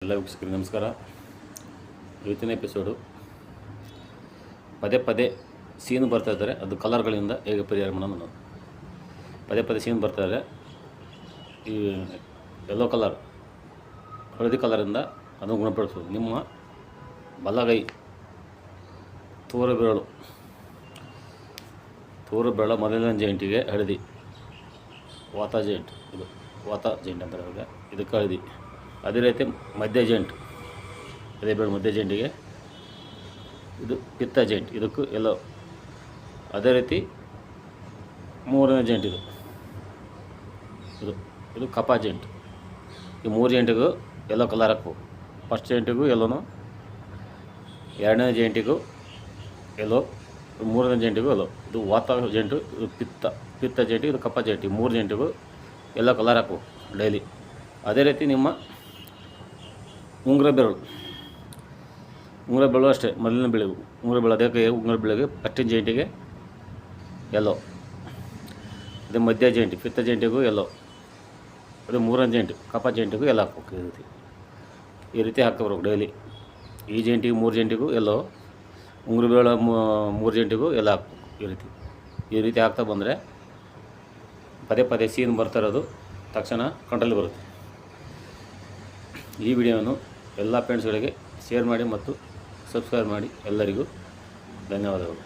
ಎಲ್ಲ ವೀಕ್ಷಕರಿಗೆ ನಮಸ್ಕಾರ. ಇವತ್ತಿನ ಎಪಿಸೋಡು ಪದೇ ಪದೇ ಸೀನು ಬರ್ತಾ ಇದ್ದಾರೆ, ಅದು ಕಲರ್ಗಳಿಂದ ಹೇಗೆ ಪರಿಹಾರ ಮಾಡೋಣ ಅನ್ನೋದು. ಪದೇ ಪದೇ ಸೀನು ಬರ್ತಾ ಇದ್ದಾರೆ, ಈ ಯೆಲ್ಲೋ ಕಲರ್, ಹಳದಿ ಕಲರಿಂದ ಅದನ್ನು ಗುಣಪಡಿಸೋದು. ನಿಮ್ಮ ಬಲಗೈ ತೋರು ಬೆರಳು ಮೊದಲನೇ ಜಾಯಿಂಟಿಗೆ ಹಳದಿ, ವಾತ ಜಾಯಿಂಟ್, ಇದು ವಾತ ಜಾಯಿಂಟ್ ಅಂತಾರೆ ಇವಾಗ, ಇದಕ್ಕೆ ಹಳದಿ. ಅದೇ ರೀತಿ ಮಧ್ಯ ಜಾಯಿಂಟ್, ಅದೇ ಬೆರಳು ಮಧ್ಯ ಜಾಯಿಂಟಿಗೆ ಇದು ಪಿತ್ತ ಜಾಯಿಂಟ್, ಇದಕ್ಕೂ ಎಲ್ಲೋ. ಅದೇ ರೀತಿ ಮೂರನೇ ಜಾಯಿಂಟ್, ಇದು ಇದು ಕಪ ಜಾಯಿಂಟ್. ಈ ಮೂರು ಜಾಯಿಂಟಿಗೂ ಎಲ್ಲೋ ಕಲರ್ ಹಾಕಬೇಕು. ಫಸ್ಟ್ ಜಾಯಿಂಟಿಗೂ ಎಲ್ಲೋನು, ಎರಡನೇ ಜಾಯಿಂಟಿಗೂ ಎಲ್ಲೋ, ಮೂರನೇ ಜಾಯಿಂಟಿಗೂ ಎಲ್ಲೋ. ಇದು ವಾತ ಜಾಯಿಂಟು, ಇದು ಪಿತ್ತ ಜಾಯಿಂಟು, ಇದು ಕಪ ಜಾಯಿಂಟ್. ಈ ಮೂರು ಜಾಯಿಂಟಿಗೂ ಎಲ್ಲೋ ಕಲರ್ ಹಾಕಬೇಕು ಡೈಲಿ. ಅದೇ ರೀತಿ ನಿಮ್ಮ ಉಂಗುರ ಬೆರಳು ಅಷ್ಟೇ, ಮೊದಲನೇ ಬೆಳೆವು ಉಂಗುರ ಬೆಳೆ. ಅದಕ್ಕೆ ಉಂಗುರ ಬೆಳೆಗೆ ಫಸ್ಟಿನ ಜಾಯಿಂಟಿಗೆ ಎಲ್ಲೋ, ಅದೇ ಮಧ್ಯ ಜಾಯಿಂಟ್ ಪಿತ್ತ ಜಾಯಿಂಟಿಗೂ ಎಲ್ಲೋ, ಅದೇ ಮೂರನೇ ಜಾಯಿಂಟ್ ಕಪ ಜಾಯಿಂಟಿಗೂ ಎಲ್ಲ ಹಾಕ್ಬೇಕು. ಈ ರೀತಿ ಹಾಕಬೇಕು ಡೈಲಿ. ಈ ಜಾಯಿಂಟಿಗೆ ಮೂರು ಜಾಯಿಂಟಿಗೂ ಎಲ್ಲೋ, ಉಂಗುರ ಬೆರಳು ಮೂರು ಜಾಯಿಂಟಿಗೂ ಎಲ್ಲ ಹಾಕ್ಬೇಕು. ಈ ರೀತಿ ಹಾಕ್ತಾ ಬಂದರೆ ಪದೇ ಪದೇ ಸೀನ್ ಬರ್ತಾ ಇರೋದು ತಕ್ಷಣ ಕಂಟ್ರೋಲ್ ಬರುತ್ತೆ. ಈ ವಿಡಿಯೋವನ್ನು ಎಲ್ಲ ಫ್ರೆಂಡ್ಸ್ಗಳಿಗೆ ಶೇರ್ ಮಾಡಿ ಮತ್ತು ಸಬ್ಸ್ಕ್ರೈಬ್ ಮಾಡಿ. ಎಲ್ಲರಿಗೂ ಧನ್ಯವಾದಗಳು.